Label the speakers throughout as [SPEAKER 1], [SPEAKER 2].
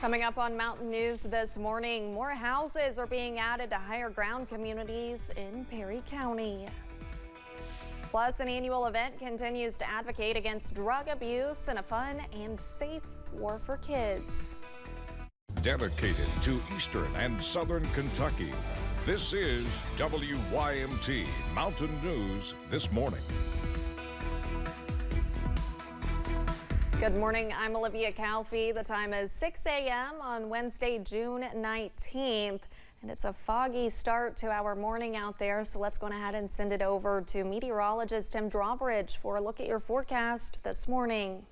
[SPEAKER 1] Coming up on Mountain News this morning, more houses are being added to higher ground communities in Perry County. Plus, an annual event continues to advocate against drug abuse in a fun and safe war for kids.
[SPEAKER 2] Dedicated to Eastern and Southern Kentucky, this is WYMT Mountain News This Morning.
[SPEAKER 1] Good morning, I'm Olivia Calfee. The time is 6 a.m. on Wednesday, June 19th, and it's a foggy start to our morning out there, so let's go ahead and send it over to meteorologist Tim Drawbridge for a look at your forecast this morning.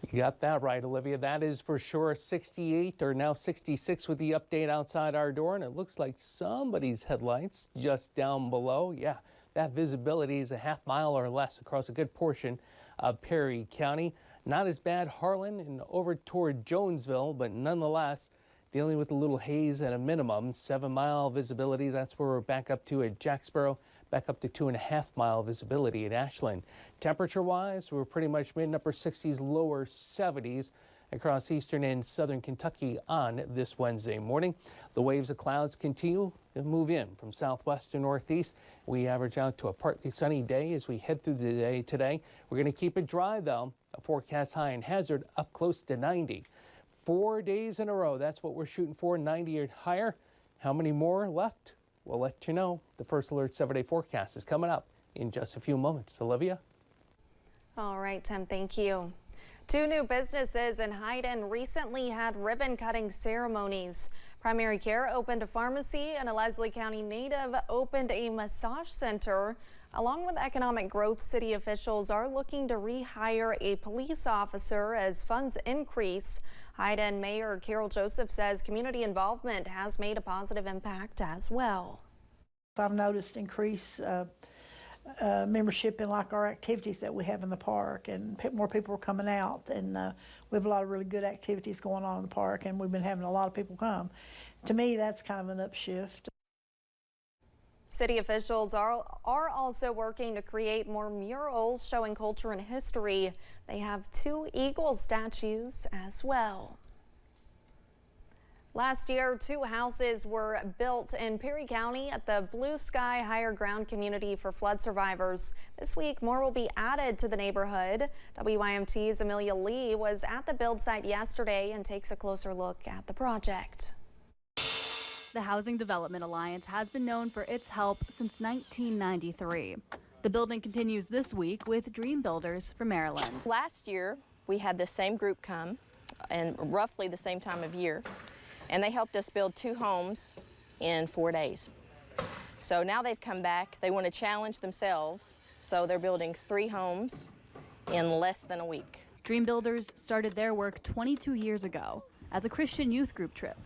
[SPEAKER 3] You got that right, Olivia. That is for sure 68 or now 66 with the update outside our door, and it looks like somebody's headlights just down below. Yeah, that visibility is a half mile or less across a good portion of Perry County. Not as bad Harlan and over toward Jonesville, but nonetheless dealing with a little haze at a minimum. 7-mile visibility, that's where we're back up to at Jacksboro, back up to 2.5-mile visibility at Ashland. Temperature-wise, we're pretty much mid and upper 60s, lower 70s across eastern and southern Kentucky on this Wednesday morning. The waves of clouds continue to move in from southwest to northeast. We average out to a partly sunny day as we head through the day today. We're going to keep it dry, though. A forecast high in Hazard up close to 90. 4 days in a row, that's what we're shooting for, 90 or higher. How many more left? We'll let you know. The First Alert 7-day forecast is coming up in just a few moments. Olivia?
[SPEAKER 1] All right, Tim, thank you. 2 new businesses in Hyden recently had ribbon-cutting ceremonies. Primary Care opened a pharmacy, and a Leslie County native opened a massage center. Along with economic growth, city officials are looking to rehire a police officer as funds increase. Hyden Mayor Carol Joseph says community involvement has made a positive impact as well.
[SPEAKER 4] I've noticed increased membership in like our activities that we have in the park, and more people are coming out, and we have a lot of really good activities going on in the park, and we've been having a lot of people come. To me, that's kind of an upshift.
[SPEAKER 1] City officials are also working to create more murals showing culture and history. They have 2 eagle statues as well. Last year, 2 houses were built in Perry County at the Blue Sky Higher Ground Community for flood survivors. This week, more will be added to the neighborhood. WYMT's Amelia Lee was at the build site yesterday and takes a closer look at the project.
[SPEAKER 5] The Housing Development Alliance has been known for its help since 1993. The building continues this week with Dream Builders from Maryland.
[SPEAKER 6] Last year, we had the same group come, and roughly the same time of year, and they helped us build 2 homes in 4 days. So now they've come back. They want to challenge themselves, so they're building 3 homes in less than a week.
[SPEAKER 5] Dream Builders started their work 22 years ago as a Christian youth group trip.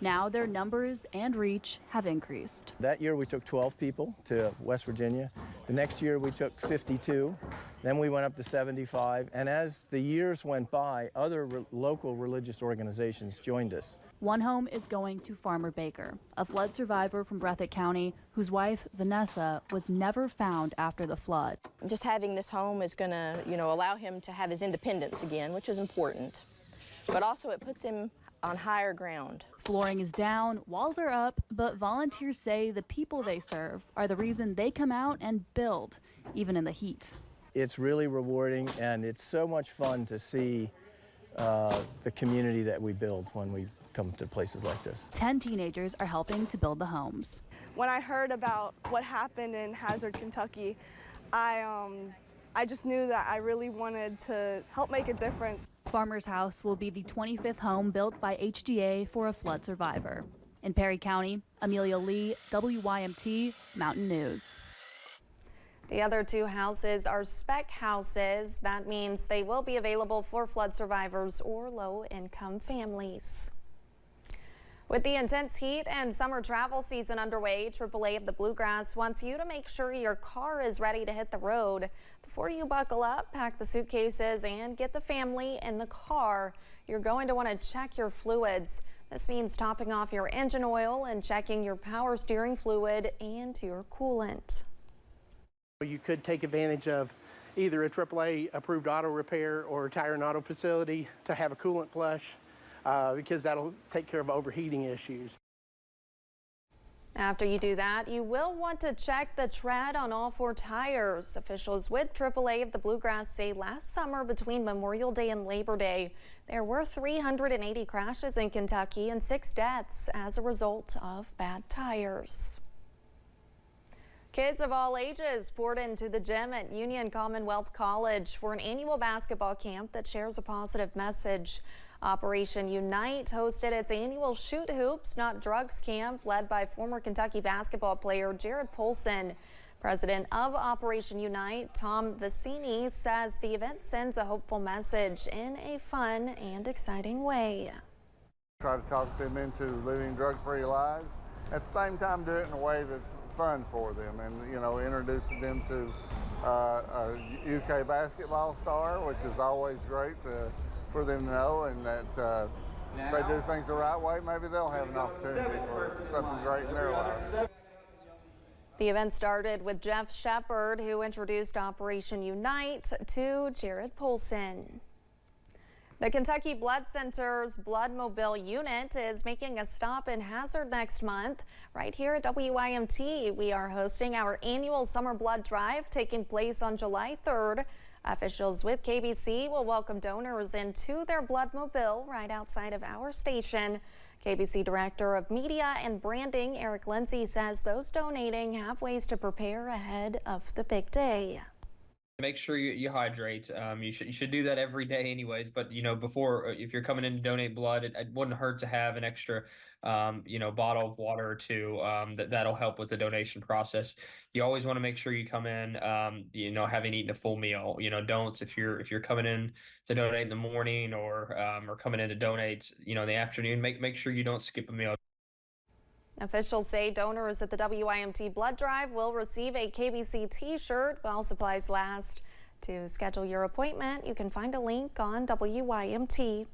[SPEAKER 5] Now their numbers and reach have increased.
[SPEAKER 7] That year we took 12 people to West Virginia. The next year we took 52. Then we went up to 75. And as the years went by, other local religious organizations joined us.
[SPEAKER 5] One home is going to Farmer Baker, a flood survivor from Breathitt County whose wife, Vanessa, was never found after the flood.
[SPEAKER 6] Just having this home is going to, allow him to have his independence again, which is important. But also it puts him on higher ground.
[SPEAKER 5] Flooring is down, walls are up, but volunteers say the people they serve are the reason they come out and build, even in the heat.
[SPEAKER 7] It's really rewarding, and it's so much fun to see the community that we build when we come to places like this.
[SPEAKER 5] 10 teenagers are helping to build the homes.
[SPEAKER 8] When I heard about what happened in Hazard, Kentucky, I just knew that I really wanted to help make a difference.
[SPEAKER 5] Farmer's House will be the 25th home built by HGA for a flood survivor. In Perry County, Amelia Lee, WYMT Mountain News.
[SPEAKER 1] The other 2 houses are spec houses. That means they will be available for flood survivors or low-income families. With the intense heat and summer travel season underway, AAA of the Bluegrass wants you to make sure your car is ready to hit the road. Before you buckle up, pack the suitcases, and get the family in the car, you're going to want to check your fluids. This means topping off your engine oil and checking your power steering fluid and your coolant.
[SPEAKER 9] You could take advantage of either a AAA approved auto repair or a tire and auto facility to have a coolant flush. because that'll take care of overheating issues.
[SPEAKER 1] After you do that, you will want to check the tread on all 4 tires. Officials with AAA of the Bluegrass say last summer between Memorial Day and Labor Day, there were 380 crashes in Kentucky and 6 deaths as a result of bad tires. Kids of all ages poured into the gym at Union Commonwealth College for an annual basketball camp that shares a positive message. Operation Unite hosted its annual Shoot Hoops, Not Drugs camp led by former Kentucky basketball player Jared Polson. President of Operation Unite, Tom Vicini, says the event sends a hopeful message in a fun and exciting way.
[SPEAKER 10] Try to talk them into living drug-free lives. At the same time, do it in a way that's fun for them, and introducing them to a UK basketball star, which is always great for them to know, and that if they do things the right way, maybe they'll have an opportunity for something great in their life.
[SPEAKER 1] The event started with Jeff Shepard, who introduced Operation Unite to Jared Polson. The Kentucky Blood Center's Blood Mobile unit is making a stop in Hazard next month. Right here at WYMT, we are hosting our annual Summer Blood Drive taking place on July 3rd. Officials with KBC will welcome donors into their Blood Mobile right outside of our station. KBC Director of Media and Branding, Eric Lindsay, says those donating have ways to prepare ahead of the big day.
[SPEAKER 11] Make sure you hydrate. You should do that every day anyways, but before, if you're coming in to donate blood, it wouldn't hurt to have an extra bottle of water or 2 that'll help with the donation process. You always want to make sure you come in having eaten a full meal. Don't, if you're coming in to donate in the morning or coming in to donate in the afternoon, make sure you don't skip a meal.
[SPEAKER 1] Officials say donors at the WYMT Blood Drive will receive a KBC t-shirt while supplies last. To schedule your appointment, you can find a link on WYMT.com.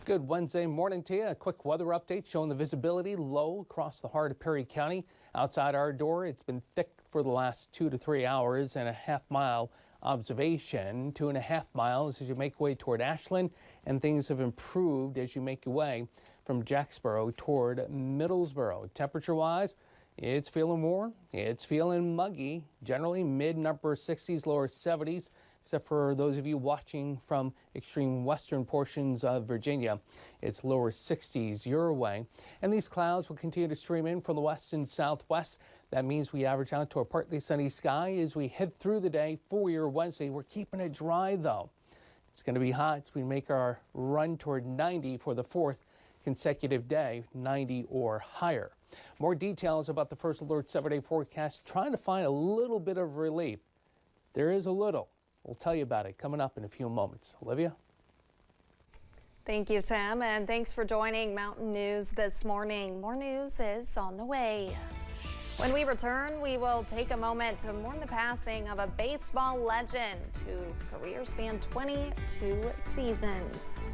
[SPEAKER 3] Good Wednesday morning to you. A quick weather update showing the visibility low across the heart of Perry County. Outside our door, it's been thick for the last 2 to 3 hours and a half-mile observation, 2.5 miles as you make your way toward Ashland, and things have improved as you make your way from Jacksboro toward Middlesboro. Temperature-wise, it's feeling warm, it's feeling muggy, generally mid and upper 60s, lower 70s, except for those of you watching from extreme western portions of Virginia. It's lower 60s your way. And these clouds will continue to stream in from the west and southwest. That means we average out to a partly sunny sky as we head through the day for your Wednesday. We're keeping it dry, though. It's going to be hot as we make our run toward 90 for the 4th consecutive day, 90 or higher. More details about the First Alert 7-day forecast, trying to find a little bit of relief. There is a little. We'll tell you about it coming up in a few moments. Olivia?
[SPEAKER 1] Thank you, Tim, and thanks for joining Mountain News this morning. More news is on the way. When we return, we will take a moment to mourn the passing of a baseball legend whose career spanned 22 seasons.